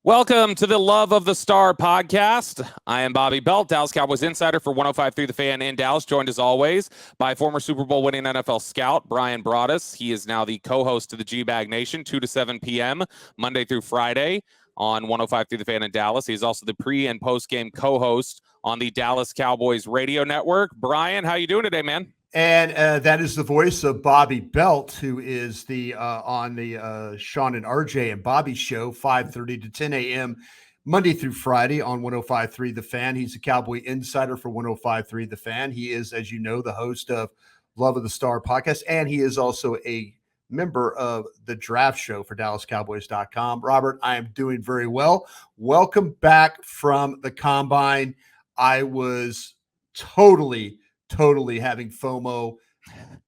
Welcome to the Love of the Star podcast. I am Bobby Belt, Dallas Cowboys insider for 105.3 The Fan in Dallas, joined as always by former Super Bowl winning NFL scout Brian Broaddus. He is now the co-host of the G-Bag Nation, 2 to 7 p.m., Monday through Friday on 105.3 The Fan in Dallas. He's also the pre- and post-game co-host on the Dallas Cowboys radio network. Brian, how you doing today, man? And that is the voice of Bobby Belt, who is the on the Sean and RJ and Bobby show, 5:30 to 10 a.m. Monday through Friday on 105.3 The Fan. He's a Cowboy insider for 105.3 The Fan. He is, as you know, the host of Love of the Star podcast, and he is also a member of the draft show for DallasCowboys.com. Robert, I am doing very well. Welcome back from the Combine. I was totally having FOMO.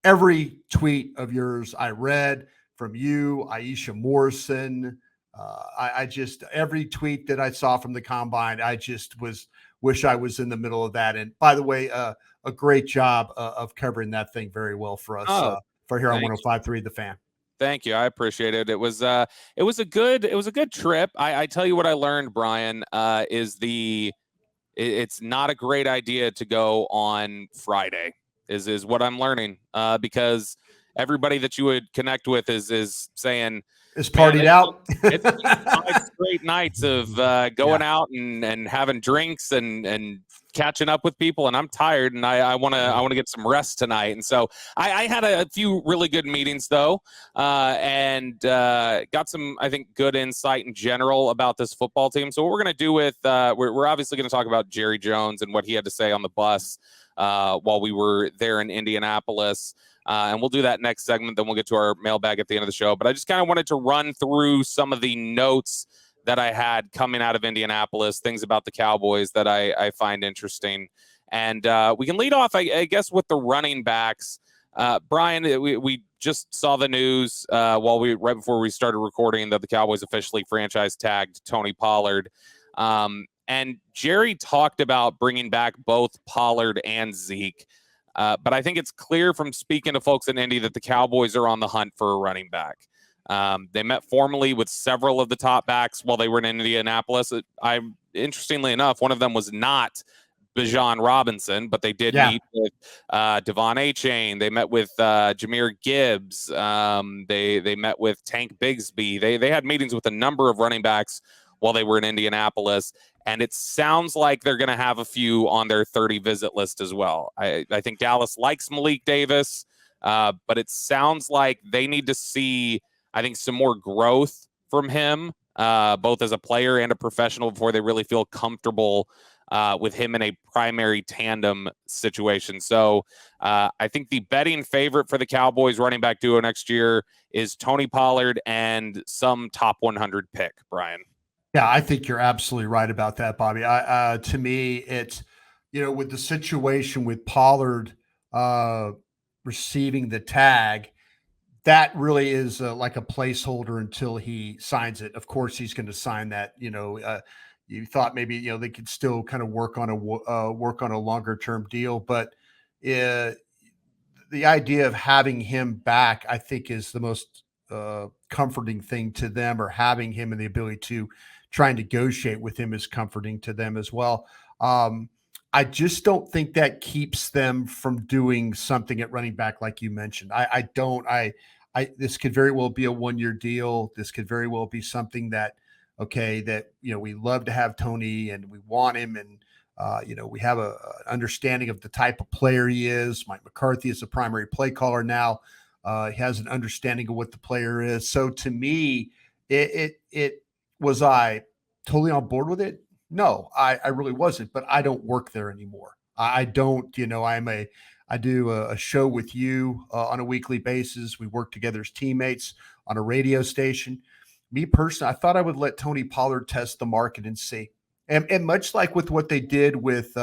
Every tweet of yours I read from you, Aisha Morrison. I just, every tweet that I saw from the Combine, I just wish I was in the middle of that. And by the way, a great job of covering that thing very well for us for here on 105.3 The Fan. Thank you. I appreciate it. It was a good trip. I tell you what I learned, Brian, it's not a great idea to go on Friday is what I'm learning, because everybody that you would connect with is saying it's partied out. It's 5 straight nights of going out and having drinks and catching up with people, and I'm tired, and I want to get some rest tonight. And so I had a few really good meetings though, and got some, I think, good insight in general about this football team. So what we're going to do with we're obviously going to talk about Jerry Jones and what he had to say on the bus while we were there in Indianapolis. And we'll do that next segment. Then we'll get to our mailbag at the end of the show. But I just kind of wanted to run through some of the notes that I had coming out of Indianapolis, things about the Cowboys that I find interesting. And we can lead off, I guess, with the running backs. Brian, we just saw the news right before we started recording that the Cowboys officially franchise tagged Tony Pollard. And Jerry talked about bringing back both Pollard and Zeke. But I think it's clear from speaking to folks in Indy that the Cowboys are on the hunt for a running back. They met formally with several of the top backs while they were in Indianapolis. Interestingly enough, one of them was not Bijan Robinson, but they did meet with Devon Achane. They met with Jahmyr Gibbs. They met with Tank Bigsby. They had meetings with a number of running backs while they were in Indianapolis. And it sounds like they're going to have a few on their 30 visit list as well. I think Dallas likes Malik Davis, but it sounds like they need to see, I think, some more growth from him, both as a player and a professional, before they really feel comfortable with him in a primary tandem situation. So I think the betting favorite for the Cowboys running back duo next year is Tony Pollard and some top 100 pick, Brian. Yeah, I think you're absolutely right about that, Bobby. To me, it's, with the situation with Pollard receiving the tag, that really is like a placeholder until he signs it. Of course, he's going to sign that. You thought maybe they could still kind of work on a longer term deal, but the idea of having him back, I think, is the most comforting thing to them, or having him and the ability to try and negotiate with him is comforting to them as well. I just don't think that keeps them from doing something at running back, like you mentioned. This could very well be a 1-year deal. This could very well be something that we love to have Tony and we want him, and we have an understanding of the type of player he is. Mike McCarthy is the primary play caller now. He has an understanding of what the player is. So to me, was I totally on board with it? No, I really wasn't, but I don't work there anymore. I don't, I do a show with you on a weekly basis. We work together as teammates on a radio station. Me personally, I thought I would let Tony Pollard test the market and see. And much like with what they did with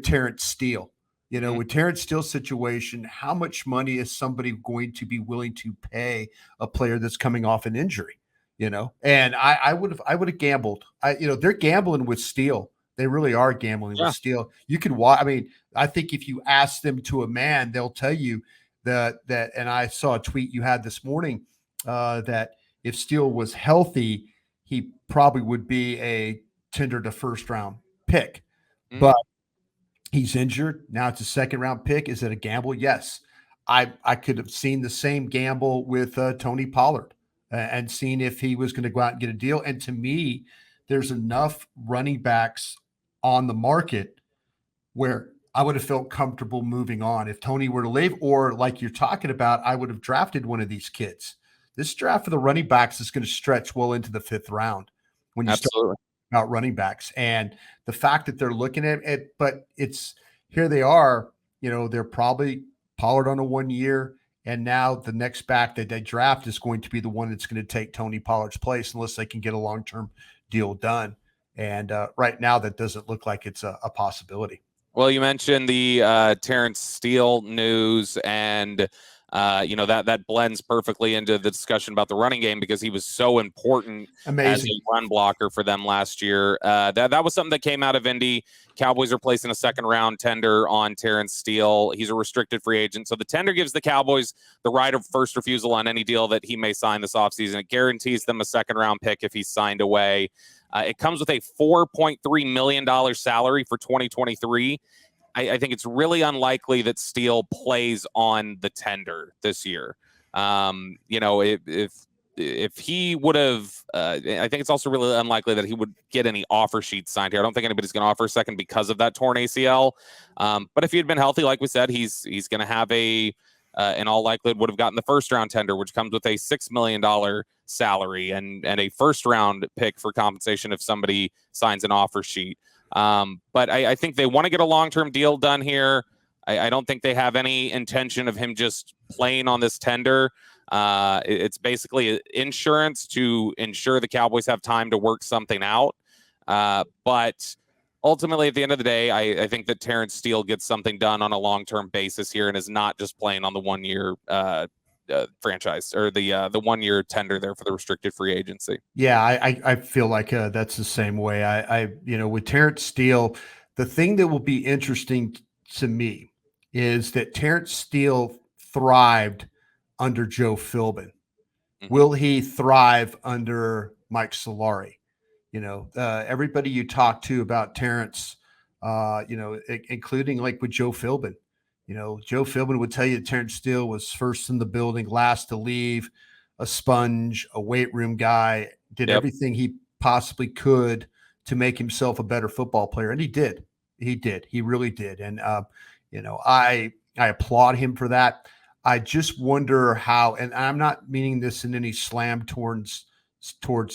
Terrence Steele, with Terrence Steele's situation, how much money is somebody going to be willing to pay a player that's coming off an injury? And I would have gambled. They're gambling with Steele. They really are gambling with Steele. You can watch. I mean, I think if you ask them to a man, they'll tell you that. And I saw a tweet you had this morning that if Steele was healthy, he probably would be a tender to first round pick, Mm. but he's injured. Now it's a second round pick. Is it a gamble? Yes. I could have seen the same gamble with Tony Pollard and seen if he was going to go out and get a deal. And to me, there's enough running backs on the market where I would have felt comfortable moving on if Tony were to leave, or like you're talking about, I would have drafted one of these kids. This draft for the running backs is going to stretch well into the 5th round when you start Absolutely. about running backs. And the fact that they're looking at it, but it's here they are, they're probably Pollard on a 1 year. And now the next back that they draft is going to be the one that's going to take Tony Pollard's place unless they can get a long-term deal done. And right now, that doesn't look like it's a possibility. Well, you mentioned the Terrence Steele news, and that blends perfectly into the discussion about the running game because he was so important as Amazing. a run blocker for them last year. That was something that came out of Indy. Cowboys are placing a second-round tender on Terrence Steele. He's a restricted free agent, so the tender gives the Cowboys the right of first refusal on any deal that he may sign this offseason. It guarantees them a second-round pick if he's signed away. It comes with a $4.3 million salary for 2023. I think it's really unlikely that Steele plays on the tender this year. If he would have, I think it's also really unlikely that he would get any offer sheets signed here. I don't think anybody's going to offer a second because of that torn ACL. But if he had been healthy, like we said, he's going to have in all likelihood, would have gotten the first round tender, which comes with a $6 million salary and a first round pick for compensation if somebody signs an offer sheet. But I think they want to get a long-term deal done here. I don't think they have any intention of him just playing on this tender. It's basically insurance to ensure the Cowboys have time to work something out. But ultimately, at the end of the day, I think that Terrence Steele gets something done on a long-term basis here and is not just playing on the 1-year franchise or the 1-year tender there for the restricted free agency. Yeah, I feel like that's the same way. With Terrence Steele, the thing that will be interesting to me is that Terrence Steele thrived under Joe Philbin. Mhm. Will he thrive under Mike Solari? Everybody you talk to about Terrence, including like with Joe Philbin, Joe Philbin would tell you that Terrence Steele was first in the building, last to leave, a sponge, a weight room guy, did Yep. everything he possibly could to make himself a better football player. And he did. He did. He really did. And, I applaud him for that. I just wonder how, and I'm not meaning this in any slam towards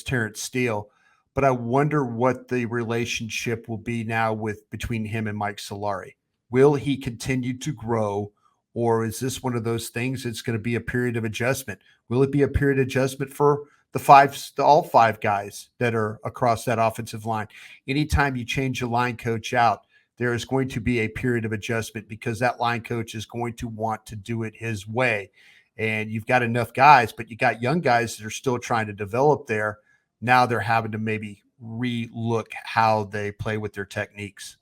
Terrence Steele, but I wonder what the relationship will be now between him and Mike Solari. Will he continue to grow, or is this one of those things it's going to be a period of adjustment? Will it be a period of adjustment for all 5 guys that are across that offensive line? Anytime you change a line coach out, there is going to be a period of adjustment because that line coach is going to want to do it his way. And you've got enough guys, but you got young guys that are still trying to develop there. Now they're having to maybe re-look how they play with their techniques.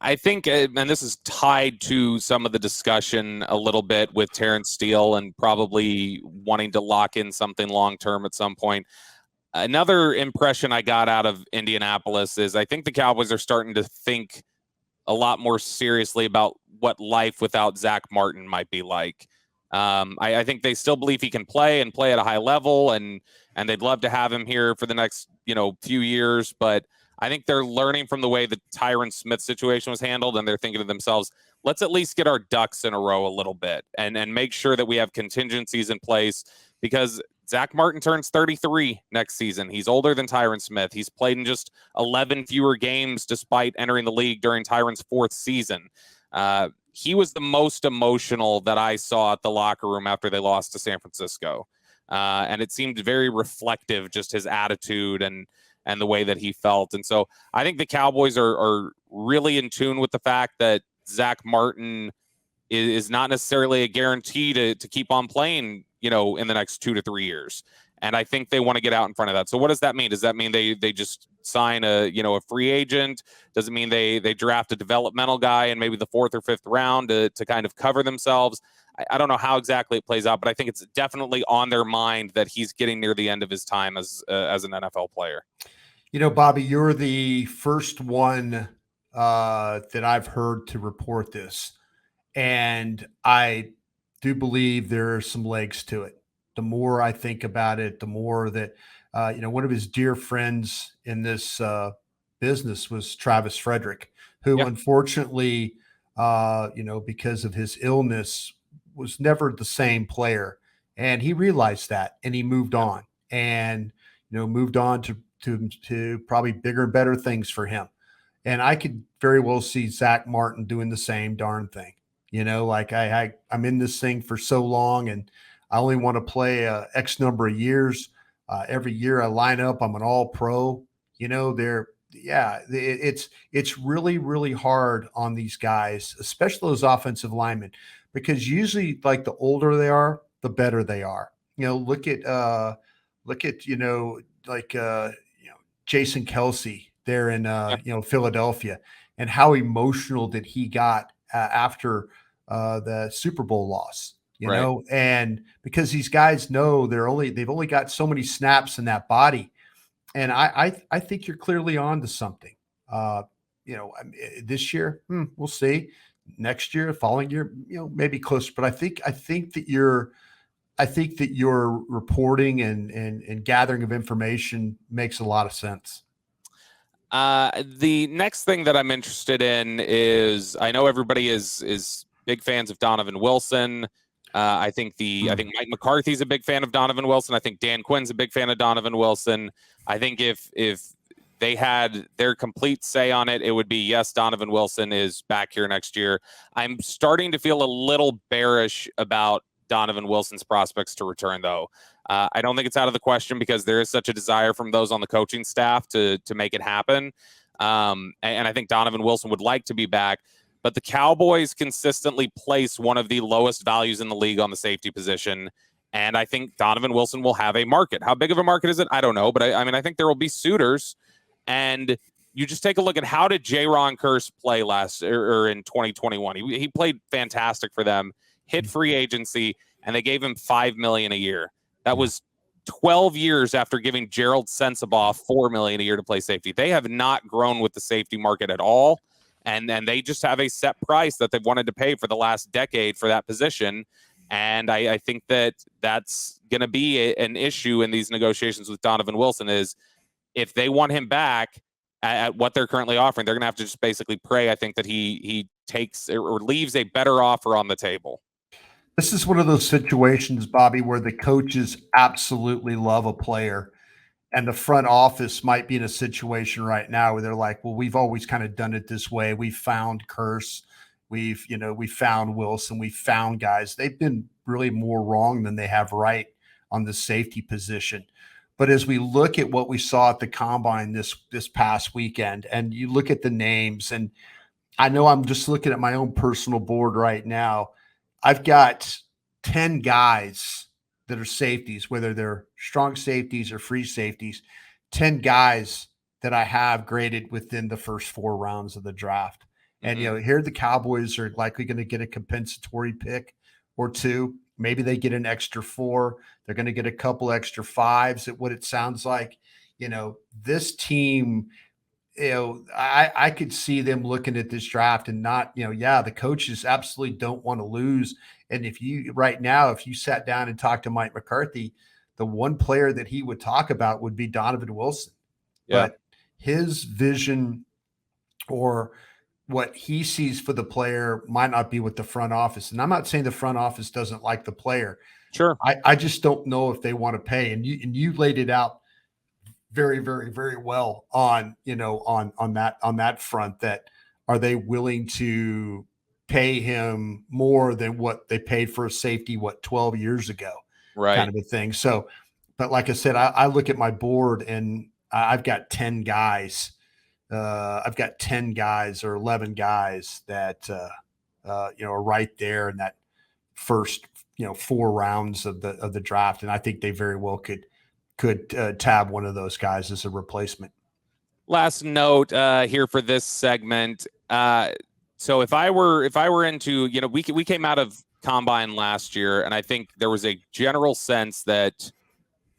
I think, and this is tied to some of the discussion a little bit with Terrence Steele and probably wanting to lock in something long-term at some point. Another impression I got out of Indianapolis is I think the Cowboys are starting to think a lot more seriously about what life without Zach Martin might be like. I think they still believe he can play and play at a high level, and they'd love to have him here for the next few years. But I think they're learning from the way the Tyron Smith situation was handled, and they're thinking to themselves, let's at least get our ducks in a row a little bit and make sure that we have contingencies in place because Zach Martin turns 33 next season. He's older than Tyron Smith. He's played in just 11 fewer games despite entering the league during Tyron's 4th season. He was the most emotional that I saw at the locker room after they lost to San Francisco. And it seemed very reflective, just his attitude and the way that he felt. And so I think the Cowboys are really in tune with the fact that Zach Martin is not necessarily a guarantee to keep on playing, in the next 2 to 3 years. And I think they want to get out in front of that. So what does that mean? Does that mean they just sign a free agent? Does it mean they draft a developmental guy in maybe the 4th or 5th round to kind of cover themselves? I don't know how exactly it plays out, but I think it's definitely on their mind that he's getting near the end of his time as an NFL player. You know, Bobby, you're the first one that I've heard to report this. And I do believe there are some legs to it. The more I think about it, the more that, one of his dear friends in this business was Travis Frederick, who Yeah, unfortunately, because of his illness, was never the same player. And he realized that and he moved yeah, on and, moved on to probably bigger and better things for him. And I could very well see Zach Martin doing the same darn thing. Like I'm in this thing for so long, and I only want to play X number of years. Every year I line up, I'm an All Pro. It's really hard on these guys, especially those offensive linemen, because usually like the older they are, the better they are. Look at like Jason Kelsey there in yeah. Philadelphia, and how emotional that he got after the Super Bowl loss. Right. And because these guys know they've only got so many snaps in that body, and I think you're clearly on to something. This year, we'll see. Next year, following year, maybe closer. But I think that your reporting and gathering of information makes a lot of sense. The next thing that I'm interested in is I know everybody is big fans of Donovan Wilson. I think Mike McCarthy's a big fan of Donovan Wilson. I think Dan Quinn's a big fan of Donovan Wilson. I think if they had their complete say on it, it would be yes, Donovan Wilson is back here next year. I'm starting to feel a little bearish about Donovan Wilson's prospects to return, though. I don't think it's out of the question because there is such a desire from those on the coaching staff to make it happen. And I think Donovan Wilson would like to be back. But the Cowboys consistently place one of the lowest values in the league on the safety position. And I think Donovan Wilson will have a market. How big of a market is it? I don't know. But I think there will be suitors. And you just take a look at how did Jaron Kearse play or in 2021. He played fantastic for them, hit free agency, and they gave him $5 million a year. That was 12 years after giving Gerald Sensabaugh $4 million a year to play safety. They have not grown with the safety market at all. And then they just have a set price that they've wanted to pay for the last decade for that position. And I think that that's going to be an issue in these negotiations with Donovan Wilson is if they want him back at what they're currently offering, they're going to have to just basically pray, I think, that he takes or leaves a better offer on the table. This is one of those situations, Bobby, where the coaches absolutely love a player, and the front office might be in a situation right now where they're like, well, we've always kind of done it this way. We found Kearse. We found Wilson. We found guys. They've been really more wrong than they have right on the safety position. But as we look at what we saw at the combine this past weekend, and you look at the names, and I know I'm just looking at my own personal board right now. I've got 10 guys that are safeties, whether they're strong safeties or free safeties, 10 guys that I have graded within the first 4 rounds of the draft. And, here the Cowboys are likely going to get a compensatory pick or 2. Maybe they get an extra 4. They're going to get a couple extra 5s at what it sounds like. This team, I could see them looking at this draft and not, the coaches absolutely don't want to lose. And if you sat down and talked to Mike McCarthy, the one player that he would talk about would be Donovan Wilson. Yeah. But his vision or what he sees for the player might not be with the front office. And I'm not saying the front office doesn't like the player. Sure. I just don't know if they want to pay. And you laid it out very, very, very well on that front. That are they willing to pay him more than what they paid for a safety 12 years ago, Right. kind of a thing. So, but like I said, I look at my board and I've got 10 guys. I've got 10 guys or 11 guys that are right there in that first 4 rounds of the draft, and I think they very well could tab one of those guys as a replacement. Last note here for this segment. So if I were into, we came out of combine last year, and I think there was a general sense that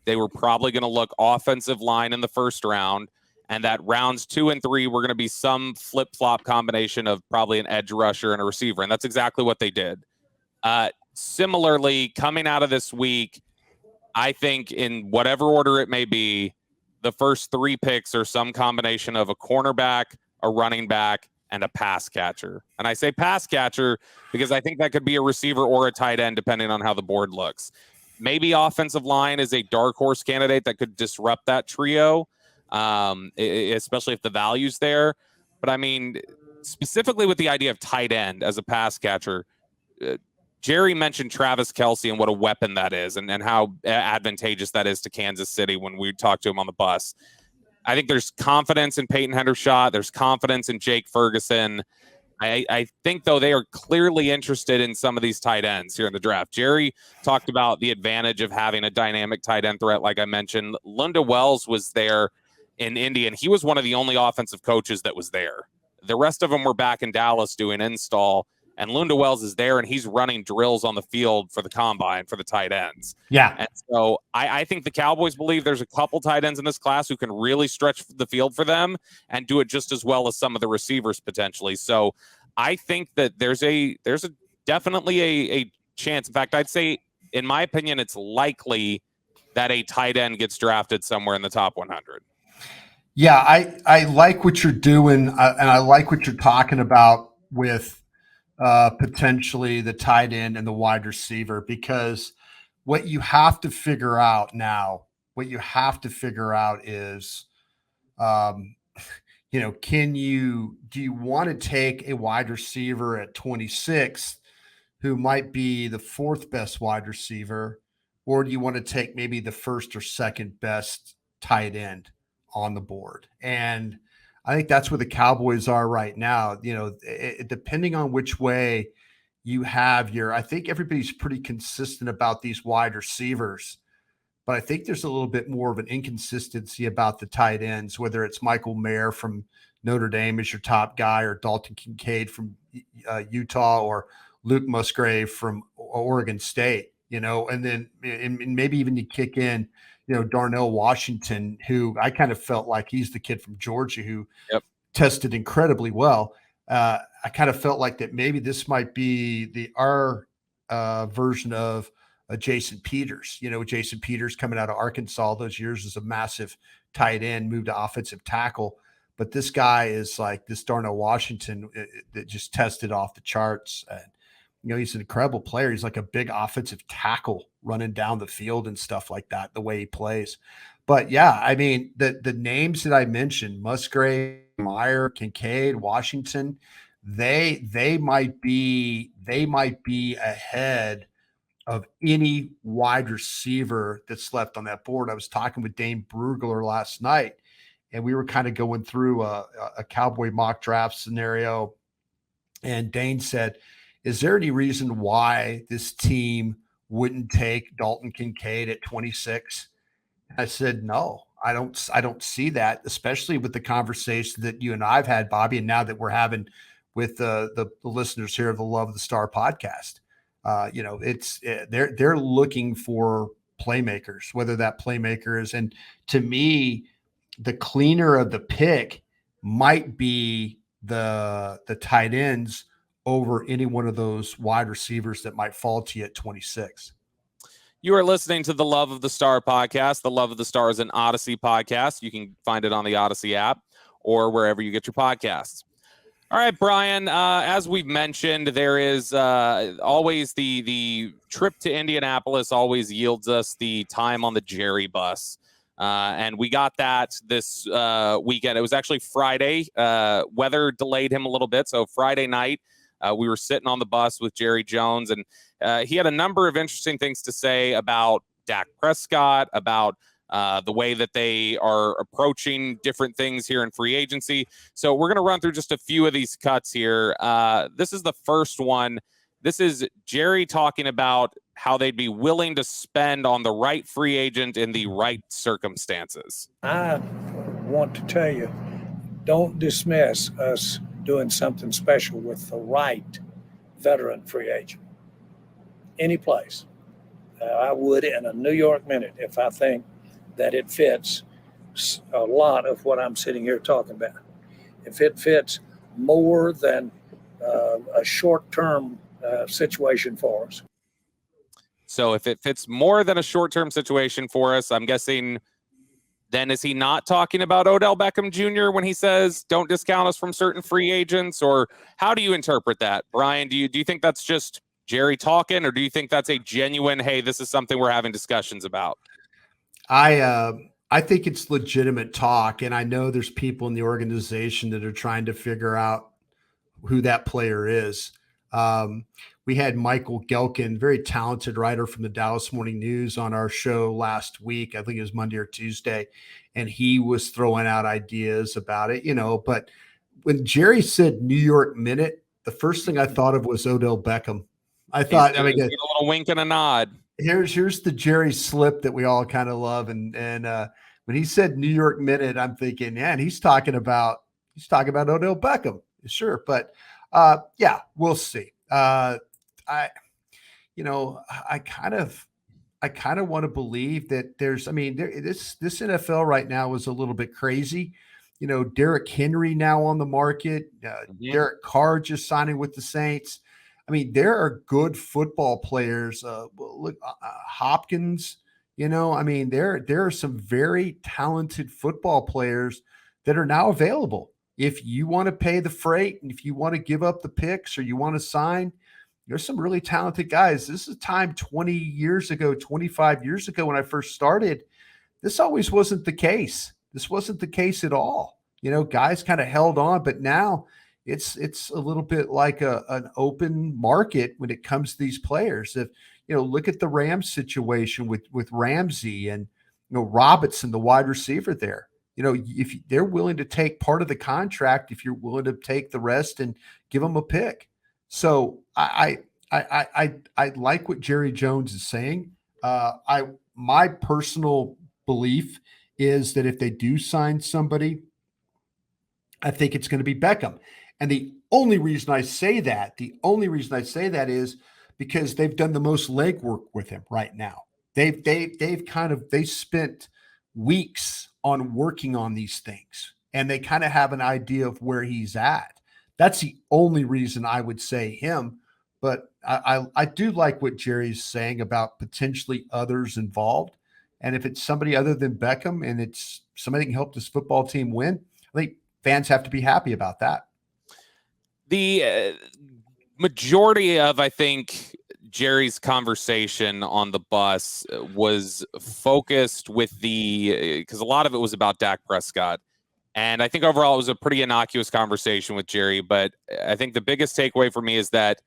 they were probably going to look offensive line in the first round, and that rounds 2 and 3 were going to be some flip-flop combination of probably an edge rusher and a receiver, and that's exactly what they did. Similarly, coming out of this week, I think in whatever order it may be, the first 3 picks are some combination of a cornerback, a running back, and a pass catcher. And I say pass catcher because I think that could be a receiver or a tight end, depending on how the board looks. Maybe offensive line is a dark horse candidate that could disrupt that trio, especially if the value's there. But I mean, specifically with the idea of tight end as a pass catcher, Jerry mentioned Travis Kelce and what a weapon that is, and how advantageous that is to Kansas City when we talked to him on the bus. I think there's confidence in Peyton Hendershot. There's confidence in Jake Ferguson. I think, though, they are clearly interested in some of these tight ends here in the draft. Jerry talked about the advantage of having a dynamic tight end threat, like I mentioned. Lunda Wells was there in Indy, and he was one of the only offensive coaches that was there. The rest of them were back in Dallas doing install. And Lunda Wells is there, and he's running drills on the field for the combine for the tight ends. Yeah. And so I think the Cowboys believe there's a couple tight ends in this class who can really stretch the field for them and do it just as well as some of the receivers potentially. So I think that there's definitely a chance. In fact, I'd say, in my opinion, it's likely that a tight end gets drafted somewhere in the top 100. Yeah, I like what you're doing, and I like what you're talking about with potentially the tight end and the wide receiver, because what you have to figure out is, do you want to take a wide receiver at 26 who might be the 4th best wide receiver, or do you want to take maybe the 1st or 2nd best tight end on the board? And I think that's where the Cowboys are right now. Depending on which way you have I think everybody's pretty consistent about these wide receivers, but I think there's a little bit more of an inconsistency about the tight ends, whether it's Michael Mayer from Notre Dame as your top guy, or Dalton Kincaid from Utah, or Luke Musgrave from Oregon State, and then maybe even you kick in, Darnell Washington, who I kind of felt like he's the kid from Georgia who tested incredibly well. I kind of felt like that maybe this might be our version of Jason Peters. Jason Peters coming out of Arkansas all those years as a massive tight end, moved to offensive tackle. But this guy is like this Darnell Washington that just tested off the charts. And, he's an incredible player. He's like a big offensive tackle running down the field and stuff like that, the way he plays. But yeah, I mean, the names that I mentioned, Musgrave, Meyer, Kincaid, Washington, they might be ahead of any wide receiver that's left on that board. I was talking with Dane Brugler last night, and we were kind of going through a Cowboy mock draft scenario. And Dane said, is there any reason why this team wouldn't take Dalton Kincaid at 26? I said, no, I don't see that, especially with the conversation that you and I've had, Bobby, and now that we're having with the listeners here of the Love of the Star podcast. They're looking for playmakers, whether that playmaker is, and to me, the cleaner of the pick might be the tight ends over any one of those wide receivers that might fall to you at 26. You are listening to the Love of the Star podcast. The Love of the Star is an Odyssey podcast. You can find it on the Odyssey app or wherever you get your podcasts. All right, Brian, as we've mentioned, there is always the trip to Indianapolis always yields us the time on the Jerry bus. And we got that this weekend. It was actually Friday. Weather delayed him a little bit. So Friday night, we were sitting on the bus with Jerry Jones, and he had a number of interesting things to say about Dak Prescott, about the way that they are approaching different things here in free agency. So we're going to run through just a few of these cuts here. This is the first one. This is Jerry talking about how they'd be willing to spend on the right free agent in the right circumstances. I want to tell you, don't dismiss us doing something special with the right veteran free agent. any place. I would in a New York minute if I think that it fits a lot of what I'm sitting here talking about. If it fits more than a short-term situation for us. So if it fits more than a short-term situation for us, I'm guessing then is he not talking about Odell Beckham Jr. when he says don't discount us from certain free agents? Or how do you interpret that? Brian, do you think that's just Jerry talking, or do you think that's a genuine, hey, this is something we're having discussions about? I think it's legitimate talk, and I know there's people in the organization that are trying to figure out who that player is. We had Michael Gelkin, very talented writer from the Dallas Morning News, on our show last week. I think it was Monday or Tuesday, and he was throwing out ideas about it, but when Jerry said New York Minute, the first thing I thought of was Odell Beckham. I thought, a little wink and a nod. Here's the Jerry slip that we all kind of love. And when he said New York Minute, I'm thinking, yeah, and he's talking about Odell Beckham. Sure. But yeah, we'll see. I kind of want to believe that this NFL right now is a little bit crazy. Derrick Henry now on the market, Derek Carr just signing with the Saints. I mean, there are good football players. Look, Hopkins, there are some very talented football players that are now available. If you want to pay the freight and if you want to give up the picks or you want to sign, there's some really talented guys. This is a time 20 years ago, 25 years ago when I first started. This always wasn't the case. This wasn't the case at all. Guys kind of held on, but now it's a little bit like an open market when it comes to these players. If look at the Rams situation with Ramsey and Robinson, the wide receiver there. If they're willing to take part of the contract, if you're willing to take the rest and give them a pick. So I like what Jerry Jones is saying. My personal belief is that if they do sign somebody, I think it's going to be Beckham. And the only reason I say that is because they've done the most legwork with him right now. They spent weeks on working on these things, and they kind of have an idea of where he's at. That's the only reason I would say him. But I do like what Jerry's saying about potentially others involved. And if it's somebody other than Beckham and it's somebody that can help this football team win, I think fans have to be happy about that. The majority of, I think, Jerry's conversation on the bus was focused with because a lot of it was about Dak Prescott. And I think overall it was a pretty innocuous conversation with Jerry. But I think the biggest takeaway for me is that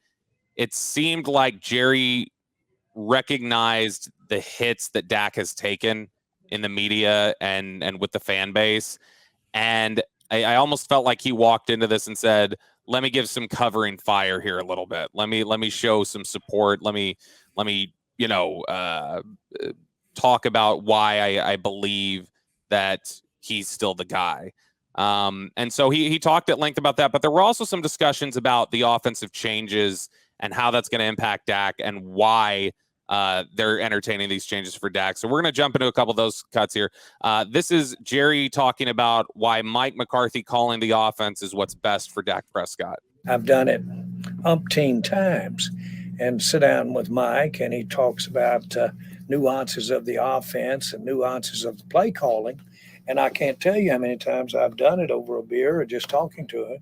it seemed like Jerry recognized the hits that Dak has taken in the media and with the fan base. And I almost felt like he walked into this and said, let me give some covering fire here a little bit. Let me show some support. Let me talk about why I believe that he's still the guy. And so he talked at length about that, but there were also some discussions about the offensive changes and how that's going to impact Dak and why they're entertaining these changes for Dak. So we're going to jump into a couple of those cuts here. This is Jerry talking about why Mike McCarthy calling the offense is what's best for Dak Prescott. I've done it umpteen times and sit down with Mike, and he talks about nuances of the offense and nuances of the play calling. And I can't tell you how many times I've done it over a beer or just talking to him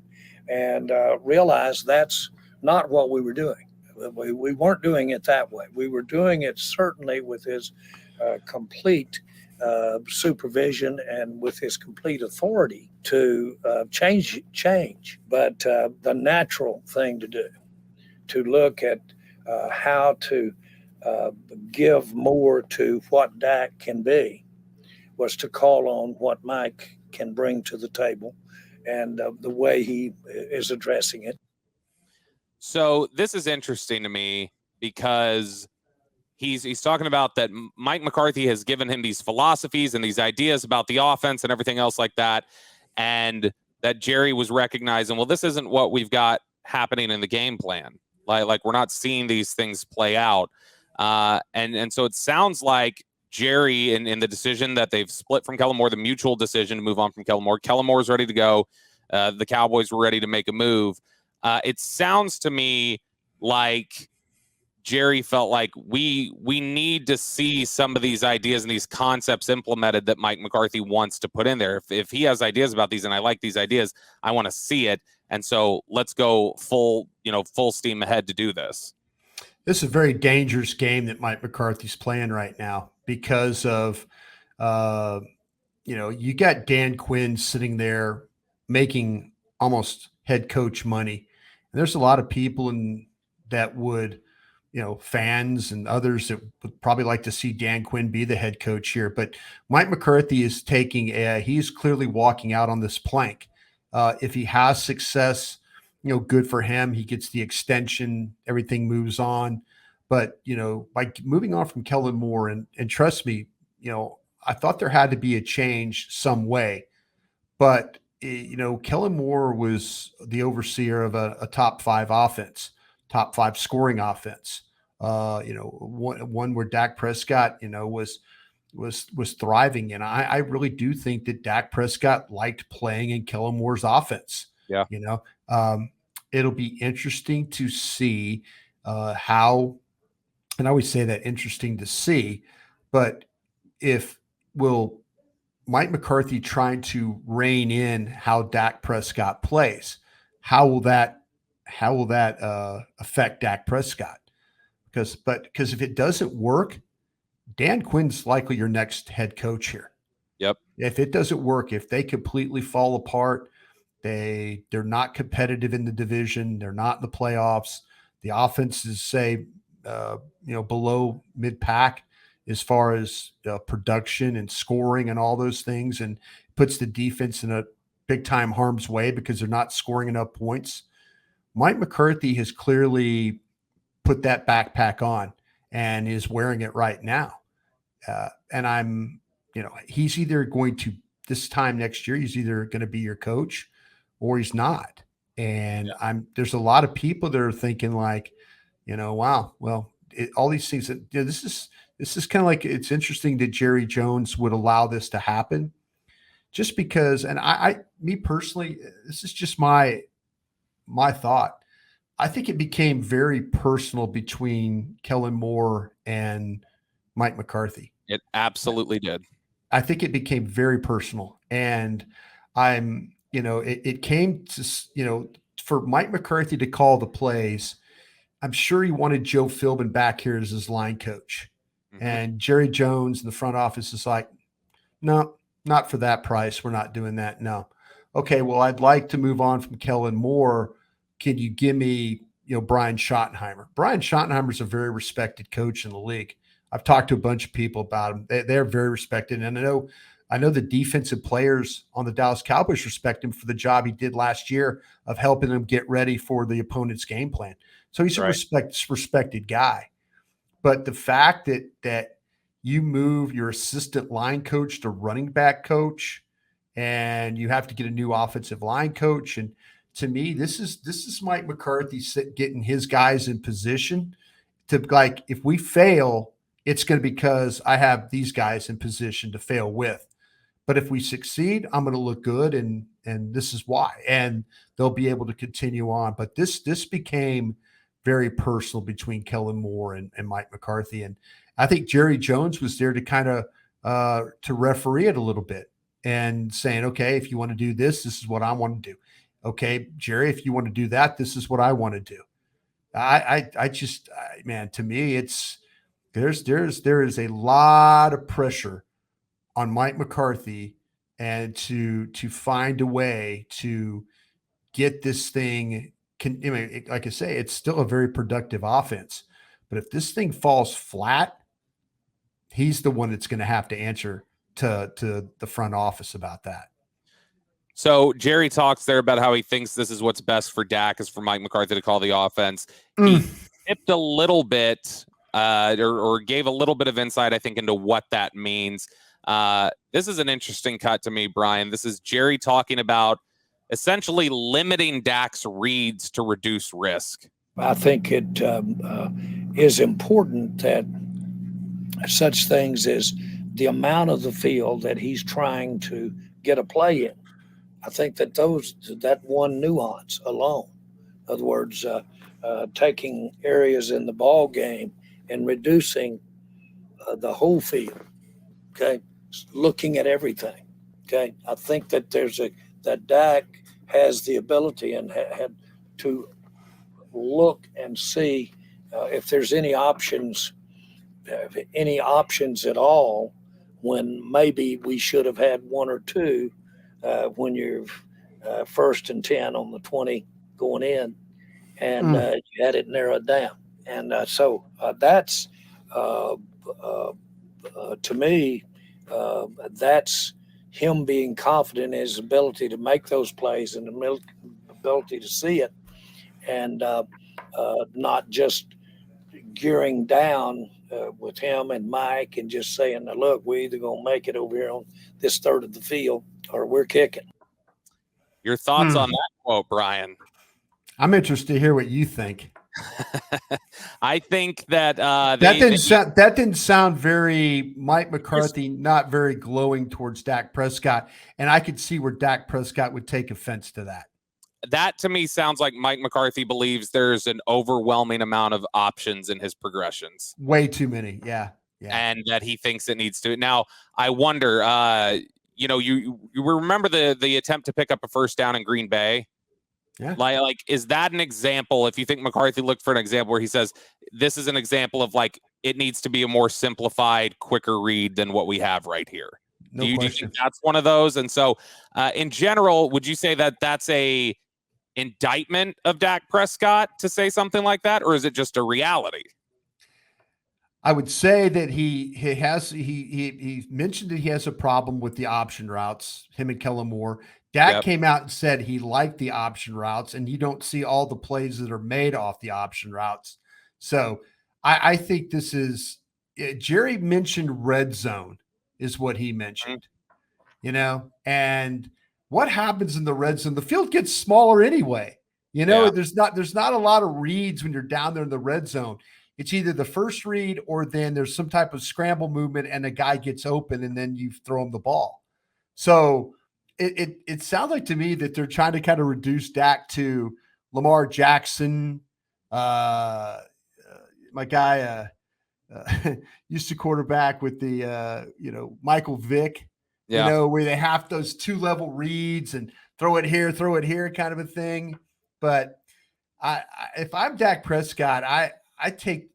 and realized that's not what we were doing. We weren't doing it that way. We were doing it certainly with his complete supervision and with his complete authority to change. But the natural thing to do, to look at how to give more to what Dak can be, was to call on what Mike can bring to the table and the way he is addressing it. So this is interesting to me because he's talking about that Mike McCarthy has given him these philosophies and these ideas about the offense and everything else like that. And that Jerry was recognizing, well, this isn't what we've got happening in the game plan. Like we're not seeing these things play out. And so it sounds like Jerry in the decision that they've split from Kellen Moore, the mutual decision to move on from Kellen Moore. Kellen Moore's ready to go. The Cowboys were ready to make a move. It sounds to me like Jerry felt like we need to see some of these ideas and these concepts implemented that Mike McCarthy wants to put in there. If he has ideas about these and I like these ideas, I want to see it. And so let's go full steam ahead to do this. This is a very dangerous game that Mike McCarthy's playing right now because of, you got Dan Quinn sitting there making almost head coach money. And there's a lot of people that would, fans and others that would probably like to see Dan Quinn be the head coach here. But Mike McCarthy is he's clearly walking out on this plank. If he has success, good for him. He gets the extension, everything moves on. But, by moving on from Kellen Moore, and trust me, I thought there had to be a change some way. But, Kellen Moore was the overseer of a top 5 offense, top 5 scoring offense. One where Dak Prescott, was thriving. And I really do think that Dak Prescott liked playing in Kellen Moore's offense. Yeah. It'll be interesting to see how, and I always say that interesting to see, but will Mike McCarthy trying to rein in how Dak Prescott plays? How will that affect Dak Prescott? Because if it doesn't work, Dan Quinn's likely your next head coach here. Yep. If it doesn't work, if they completely fall apart, they're not competitive in the division, they're not in the playoffs. The offense is below mid-pack as far as production and scoring and all those things, and puts the defense in a big-time harm's way because they're not scoring enough points. Mike McCarthy has clearly put that backpack on and is wearing it right now. And he's either going to, this time next year, he's either going to be your coach or he's not. And there's a lot of people that are thinking like, wow, well, all these things that, this is kind of like, it's interesting that Jerry Jones would allow this to happen just because, and me personally, this is just my thought. I think it became very personal between Kellen Moore and Mike McCarthy. It absolutely did. I think it became very personal. And it came to, for Mike McCarthy to call the plays, I'm sure he wanted Joe Philbin back here as his line coach. Mm-hmm. And Jerry Jones in the front office is like, no, not for that price. We're not doing that. No. Okay, well, I'd like to move on from Kellen Moore. Can you give me, Brian Schottenheimer? Brian Schottenheimer is a very respected coach in the league. I've talked to a bunch of people about him. They're very respected. And I know the defensive players on the Dallas Cowboys respect him for the job he did last year of helping them get ready for the opponent's game plan. So he's a respected guy. But the fact that you move your assistant line coach to running back coach, and you have to get a new offensive line coach, and to me, this is Mike McCarthy getting his guys in position to, like, if we fail, it's going to be because I have these guys in position to fail with. But if we succeed, I'm going to look good, and this is why. And they'll be able to continue on. But this became very personal between Kellen Moore and Mike McCarthy. And I think Jerry Jones was there to kind of to referee it a little bit and saying, okay, if you want to do this, this is what I want to do. Okay, Jerry, if you want to do that, this is what I want to do. Man, to me, there is a lot of pressure on Mike McCarthy and to find a way to get this thing. Like I say, it's still a very productive offense, but if this thing falls flat, he's the one that's going to have to answer to the front office about that. So Jerry talks there about how he thinks this is what's best for Dak is for Mike McCarthy to call the offense. He tipped a little bit or gave a little bit of insight, I think, into what that means. This is an interesting cut to me, Brian. This is Jerry talking about essentially limiting Dak's reads to reduce risk. I think it is important that such things as the amount of the field that he's trying to get a play in. I think that that one nuance alone, in other words, taking areas in the ball game and reducing the whole field. Okay, looking at everything. Okay, I think that that Dak has the ability and had to look and see if there's any options at all, when maybe we should have had one or two when you're 1st and 10 on the 20 going in, and you had it narrowed down. And that's uh, uh, to me, that's him being confident in his ability to make those plays and the ability to see it, and not just gearing down with him and Mike and just saying, look, we're either going to make it over here on this third of the field or we're kicking. Your thoughts on that quote, Brian? I'm interested to hear what you think. I think that that didn't sound very Mike McCarthy, not very glowing towards Dak Prescott, and I could see where Dak Prescott would take offense to that. That to me sounds like Mike McCarthy believes there's an overwhelming amount of options in his progressions. Way too many, yeah. And that he thinks it needs to. Now, I wonder, you remember the attempt to pick up a first down in Green Bay? Yeah. Like, is that an example? If you think McCarthy looked for an example where he says, this is an example of like, it needs to be a more simplified, quicker read than what we have right here. No do you question. think that's one of those? And so in general, would you say that that's a indictment of Dak Prescott to say something like that? Or is it just a reality? I would say that he mentioned that he has a problem with the option routes, him and Kellen Moore. Dak came out and said he liked the option routes, and you don't see all the plays that are made off the option routes. So I think this is Jerry mentioned red zone is what he mentioned, and what happens in the red zone? The field gets smaller anyway. There's not a lot of reads when you're down there in the red zone. It's either the first read or then there's some type of scramble movement and a guy gets open and then you throw him the ball. So it sounds like to me that they're trying to kind of reduce Dak to Lamar Jackson. My guy used to quarterback with the, Michael Vick, where they have those 2-level reads and throw it here kind of a thing. But if I'm Dak Prescott, I take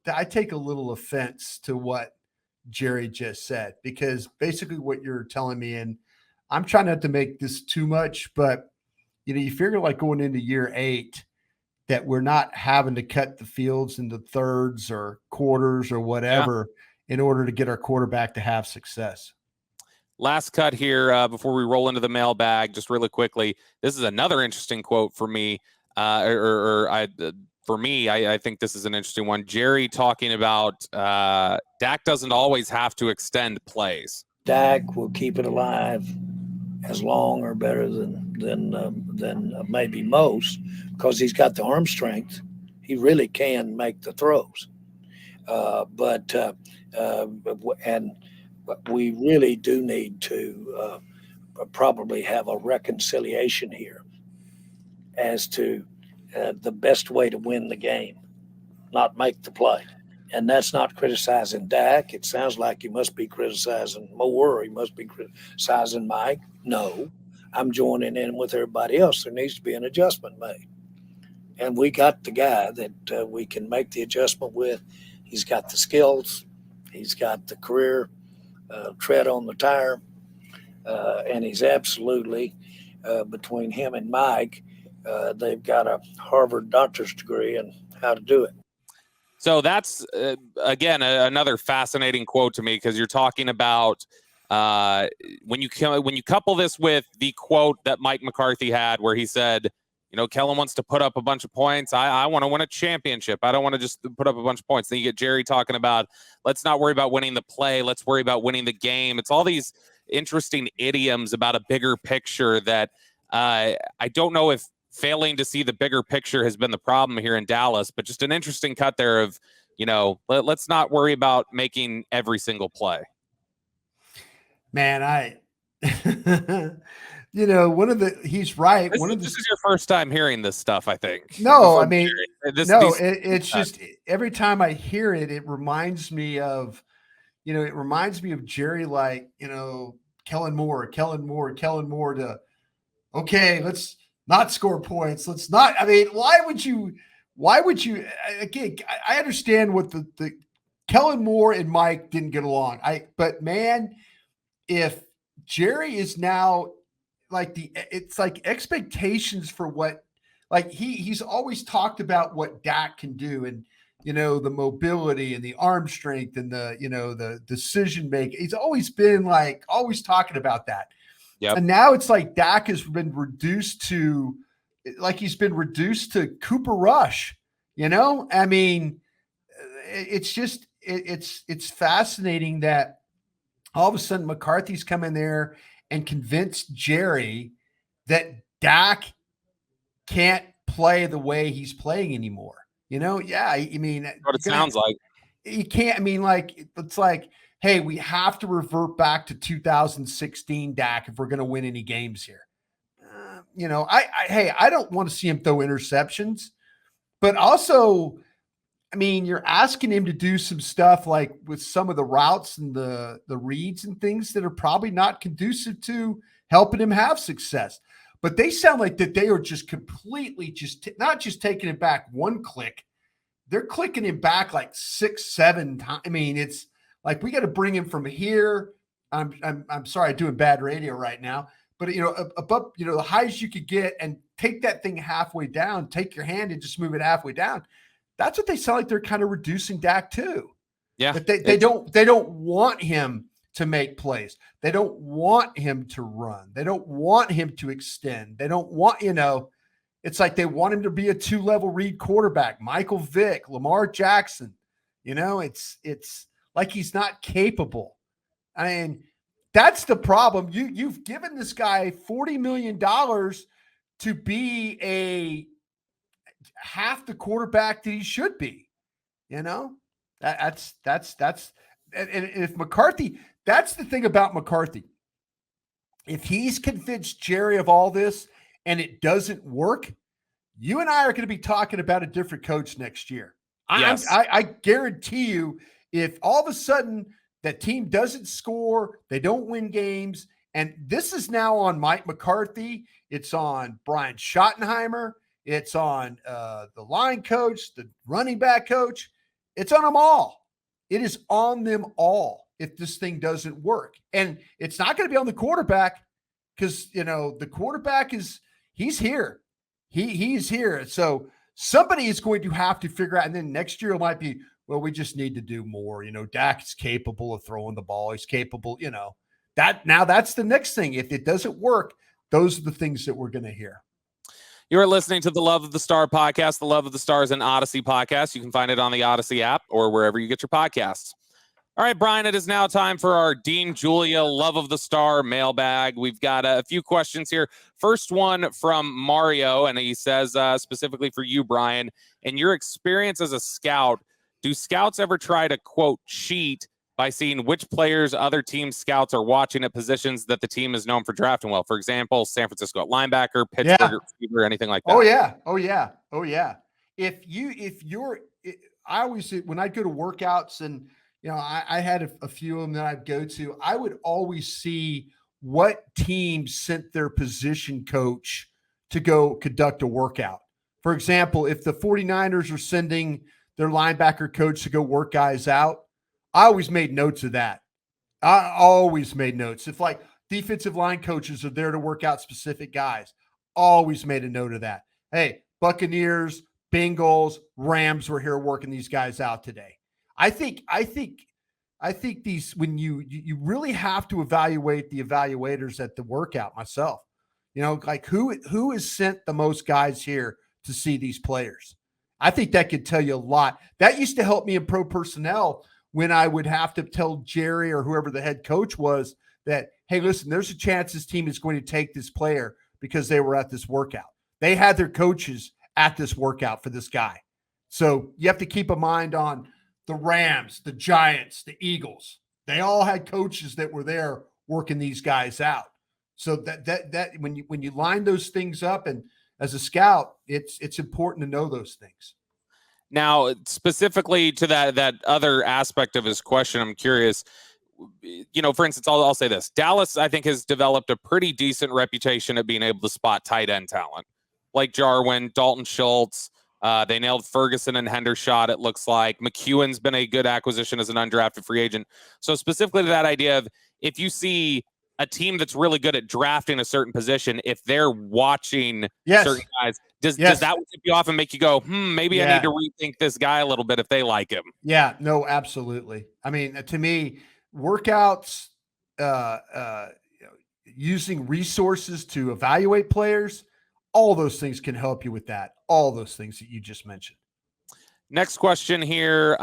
a little offense to what Jerry just said, because basically what you're telling me, and I'm trying not to make this too much, but you figure like going into year 8 that we're not having to cut the fields into thirds or quarters or whatever in order to get our quarterback to have success. Last cut here before we roll into the mailbag, just really quickly. This is another interesting quote for me, For me, I think this is an interesting one. Jerry talking about Dak doesn't always have to extend plays. Dak will keep it alive as long or better than maybe most, because he's got the arm strength. He really can make the throws. But we really do need to probably have a reconciliation here as to the best way to win the game, not make the play. And that's not criticizing Dak. It sounds like you must be criticizing Moore, or you must be criticizing Mike. No, I'm joining in with everybody else. There needs to be an adjustment made. And we got the guy that we can make the adjustment with. He's got the skills. He's got the career tread on the tire. And he's absolutely, between him and Mike, they've got a Harvard doctor's degree in how to do it. So that's, again, another fascinating quote to me, because you're talking about when you couple this with the quote that Mike McCarthy had where he said, Kellen wants to put up a bunch of points. I want to win a championship. I don't want to just put up a bunch of points. Then you get Jerry talking about, let's not worry about winning the play. Let's worry about winning the game. It's all these interesting idioms about a bigger picture that I don't know if failing to see the bigger picture has been the problem here in Dallas. But just an interesting cut there of, let's not worry about making every single play. Man, he's right. This is your first time hearing this stuff, I think. No, I mean, it's just every time I hear it, it reminds me of Jerry, like, Kellen Moore to, okay, let's not score points. Let's not, I mean, why would you, again, I understand what the Kellen Moore and Mike didn't get along. But man, if Jerry is now it's like expectations for what, like he's always talked about what Dak can do, and the mobility and the arm strength and the decision making. He's always been always talking about that. Yep. And now it's like Dak has been reduced to Cooper Rush. I mean, it's just it's fascinating that all of a sudden McCarthy's come in there and convinced Jerry that Dak can't play the way he's playing anymore. Yeah, I mean, what it sounds like. You can't. I mean, it's like, hey, we have to revert back to 2016 Dak if we're going to win any games here. I don't want to see him throw interceptions, but also, I mean, you're asking him to do some stuff like with some of the routes and the reads and things that are probably not conducive to helping him have success. But they sound like that they are just completely not just taking it back one click. They're clicking him back like 6-7 times. I mean, it's like we got to bring him from here. I'm sorry, I'm doing bad radio right now. But above, the highest you could get, and take that thing halfway down, take your hand and just move it halfway down. That's what they sound like they're kind of reducing Dak to. Yeah. But they don't want him to make plays. They don't want him to run. They don't want him to extend. They don't want, it's like they want him to be a 2-level read quarterback, Michael Vick, Lamar Jackson. It's like he's not capable. I mean, that's the problem. You've given this guy $40 million to be a half the quarterback that he should be. That's and if McCarthy, that's the thing about McCarthy. If he's convinced Jerry of all this and it doesn't work, you and I are going to be talking about a different coach next year. Yes. I guarantee you, if all of a sudden that team doesn't score, they don't win games, and this is now on Mike McCarthy, it's on Brian Schottenheimer, it's on the line coach, the running back coach, it's on them all. It is on them all if this thing doesn't work. And it's not going to be on the quarterback because, the quarterback he's here. He's here. So somebody is going to have to figure out, and then next year it might be, well, we just need to do more. Dak is capable of throwing the ball. He's capable, that's the next thing. If it doesn't work, those are the things that we're going to hear. You're listening to the Love of the Star podcast, the Love of the Stars and Odyssey podcast. You can find it on the Odyssey app or wherever you get your podcasts. All right, Brian, it is now time for our Dean Julia Love of the Star mailbag. We've got a few questions here. First one from Mario, and he says specifically for you, Brian, in your experience as a scout, do scouts ever try to, quote, cheat by seeing which players other team scouts are watching at positions that the team is known for drafting well? For example, San Francisco at linebacker, Pittsburgh receiver, anything like that. Oh yeah. I always, when I go to workouts and, I had a few of them that I'd go to, I would always see what team sent their position coach to go conduct a workout. For example, if the 49ers are sending their linebacker coach to go work guys out, I always made notes of that. I always made notes. If like defensive line coaches are there to work out specific guys, always made a note of that. Hey, Buccaneers, Bengals, Rams were here working these guys out today. I think these, when you really have to evaluate the evaluators at the workout myself, like who has sent the most guys here to see these players. I think that could tell you a lot. That used to help me in pro personnel when I would have to tell Jerry or whoever the head coach was that, hey, listen, there's a chance this team is going to take this player because they were at this workout. They had their coaches at this workout for this guy. So you have to keep a mind on the Rams, the Giants, the Eagles. They all had coaches that were there working these guys out. So that when you line those things up, and as a scout, it's important to know those things. Now, specifically to that other aspect of his question, I'm curious. For instance, I'll say this: Dallas, I think, has developed a pretty decent reputation at being able to spot tight end talent, like Jarwin, Dalton Schultz. They nailed Ferguson and Hendershot, it looks like. McEwen's been a good acquisition as an undrafted free agent. So specifically to that idea of, if you see a team that's really good at drafting a certain position, if they're watching certain guys, does that tip you off and make you go, maybe I need to rethink this guy a little bit if they like him? Yeah, no, absolutely. I mean, to me, workouts, using resources to evaluate players, all those things can help you with that. All those things that you just mentioned. Next question here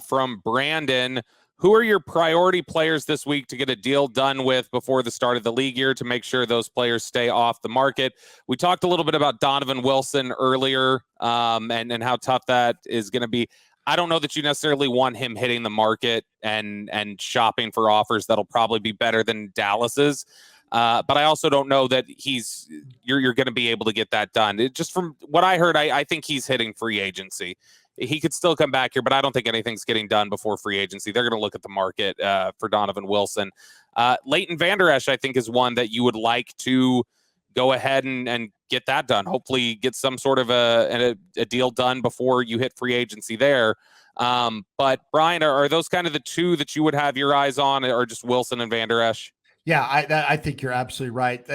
from Brandon. Who are your priority players this week to get a deal done with before the start of the league year to make sure those players stay off the market? We talked a little bit about Donovan Wilson earlier and how tough that is going to be. I don't know that you necessarily want him hitting the market and shopping for offers that'll probably be better than Dallas's. But I also don't know that you're going to be able to get that done. Just from what I heard, I think he's hitting free agency. He could still come back here, but I don't think anything's getting done before free agency. They're going to look at the market for Donovan Wilson. Leighton Vander Esch, I think, is one that you would like to go ahead and get that done. Hopefully get some sort of a deal done before you hit free agency there. But Brian, are those kind of the two that you would have your eyes on, or just Wilson and Vander Esch? Yeah, I think you're absolutely right.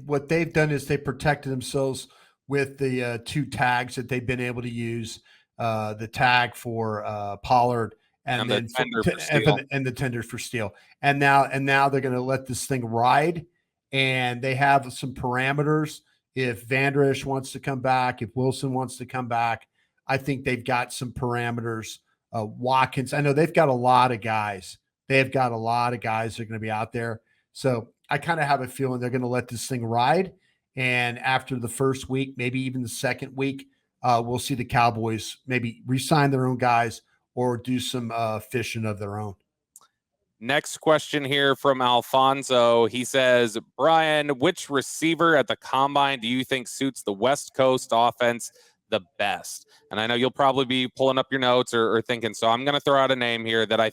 What they've done is they protected themselves with the two tags that they've been able to use. The tag for Pollard and then the tenders for Steele. And now they're going to let this thing ride, and they have some parameters. If Vander Esch wants to come back, if Wilson wants to come back, I think they've got some parameters. Watkins, I know they've got a lot of guys. They've got a lot of guys that are going to be out there. So I kind of have a feeling they're going to let this thing ride. And after the first week, maybe even the second week, we'll see the Cowboys maybe re-sign their own guys or do some fishing of their own. Next question here from Alfonso. He says, Brian, which receiver at the combine do you think suits the West Coast offense the best? And I know you'll probably be pulling up your notes or thinking, so I'm going to throw out a name here that I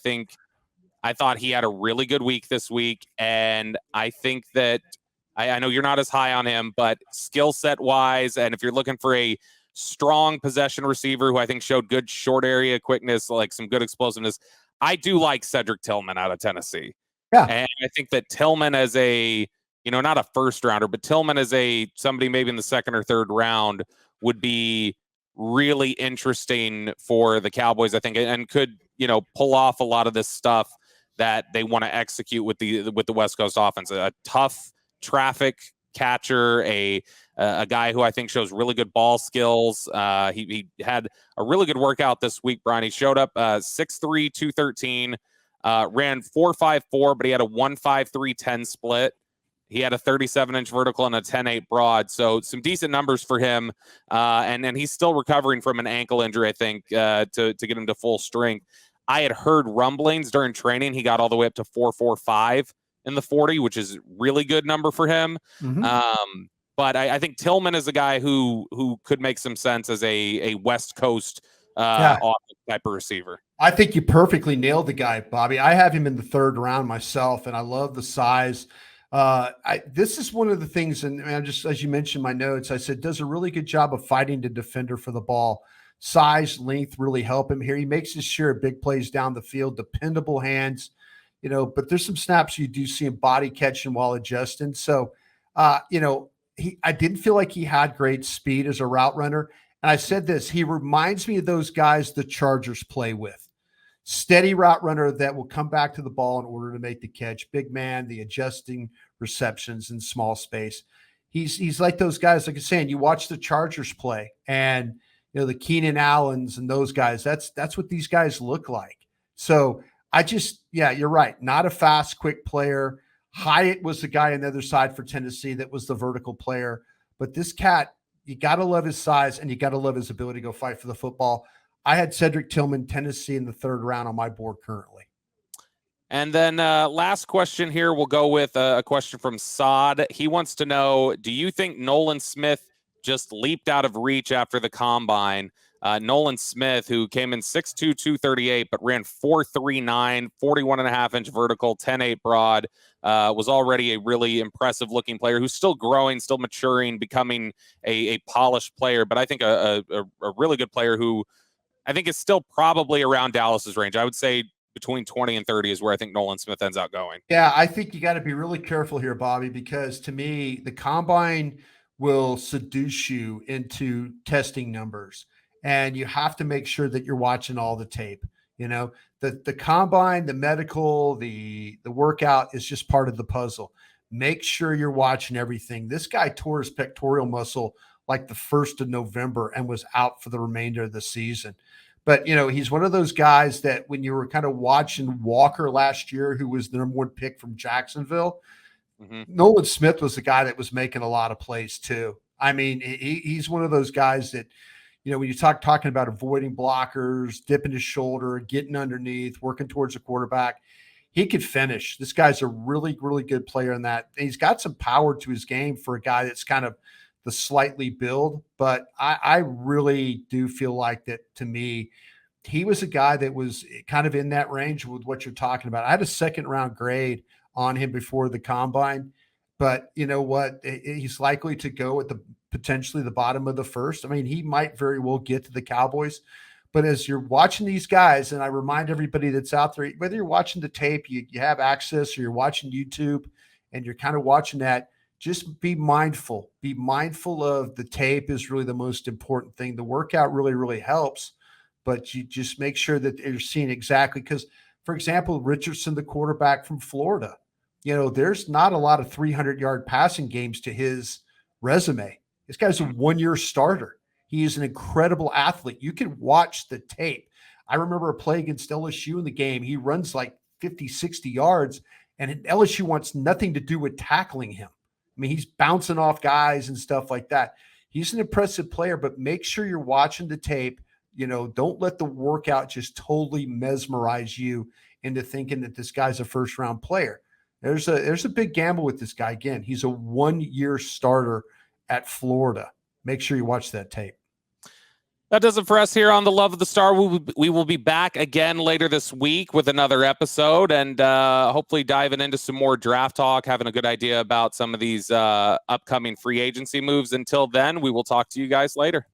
thought he had a really good week this week. And I think that I know you're not as high on him, but skill set wise, and if you're looking for a strong possession receiver who I think showed good short area quickness, like some good explosiveness, I do like Cedric Tillman out of Tennessee. Yeah. And I think that Tillman as a, not a first rounder, but Tillman as somebody maybe in the second or third round would be really interesting for the Cowboys, I think, and could, pull off a lot of this stuff that they want to execute with the West Coast offense. A tough traffic catcher, a guy who I think shows really good ball skills. He had a really good workout this week, Brian. He showed up 6'3", 213, ran 4.54, but he had a 1.53-10 split. He had a 37-inch vertical and a 10.8 broad, so some decent numbers for him. And he's still recovering from an ankle injury, I think, to get him to full strength. I had heard rumblings during training. He got all the way up to 4.45 in the 40, which is really good number for him. Mm-hmm. But I think Tillman is a guy who could make some sense as a West Coast type of receiver. I think you perfectly nailed the guy, Bobby. I have him in the third round myself, and I love the size. This is one of the things, and I just, as you mentioned in my notes, I said, does a really good job of fighting the defender for the ball. Size, length really help him here. He makes his share of big plays down the field, dependable hands, but there's some snaps you do see him body catching while adjusting. So, I didn't feel like he had great speed as a route runner. And I said this, he reminds me of those guys the Chargers play with. Steady route runner that will come back to the ball in order to make the catch. Big man, the adjusting receptions in small space. He's like those guys, like I'm saying, you watch the Chargers play and, the Keenan Allens and those guys, that's what these guys look like. So you're right. Not a fast, quick player. Hyatt was the guy on the other side for Tennessee that was the vertical player. But this cat You got to love his size, and you got to love his ability to go fight for the football. I had Cedric Tillman, Tennessee, in the 3rd round on my board currently. And then last question here, we'll go with a question from Sod. He wants to know, do you think Nolan Smith just leaped out of reach after the combine? Nolan Smith, who came in 6'2", 238, but ran 4.39, 41.5-inch vertical, 10.8 broad, was already a really impressive looking player who's still growing, still maturing, becoming a polished player. But I think a really good player who I think is still probably around Dallas's range. I would say between 20 and 30 is where I think Nolan Smith ends up going. Yeah, I think you got to be really careful here, Bobby, because to me, the combine will seduce you into testing numbers, and you have to make sure that you're watching all the tape. You know, the combine, the medical, the workout is just part of the puzzle. Make sure you're watching everything. This guy tore his pectoral muscle like the 1st of November and was out for the remainder of the season. But, you know, he's one of those guys that when you were kind of watching Walker last year, who was the #1 pick from Jacksonville, Nolan Smith was the guy that was making a lot of plays too. I mean, he's one of those guys that, you know, when you talking about avoiding blockers, dipping his shoulder, getting underneath, working towards the quarterback, he could finish. This guy's a really, really good player in that. He's got some power to his game for a guy that's kind of the slightly build, but I really do feel like that, to me, he was a guy that was kind of in that range with what you're talking about. I had a 2nd round grade on him before the combine, but you know what? He's likely to go at potentially the bottom of the 1st. I mean, he might very well get to the Cowboys, but as you're watching these guys, and I remind everybody that's out there, whether you're watching the tape, you have access, or you're watching YouTube and you're kind of watching that, just be mindful. Be mindful of the tape is really the most important thing. The workout really, really helps, but you just make sure that you're seeing exactly, because, for example, Richardson, the quarterback from Florida, you know, there's not a lot of 300-yard passing games to his resume. This guy's a 1-year starter. He is an incredible athlete. You can watch the tape. I remember a play against LSU in the game. He runs like 50, 60 yards, and LSU wants nothing to do with tackling him. I mean, he's bouncing off guys and stuff like that. He's an impressive player, but make sure you're watching the tape. You know, don't let the workout just totally mesmerize you into thinking that this guy's a 1st-round player. There's a big gamble with this guy. Again, he's a 1-year starter at Florida. Make sure you watch that tape. That does it for us here on The Love of the Star. We will be back again later this week with another episode, and hopefully diving into some more draft talk, having a good idea about some of these upcoming free agency moves. Until then, we will talk to you guys later.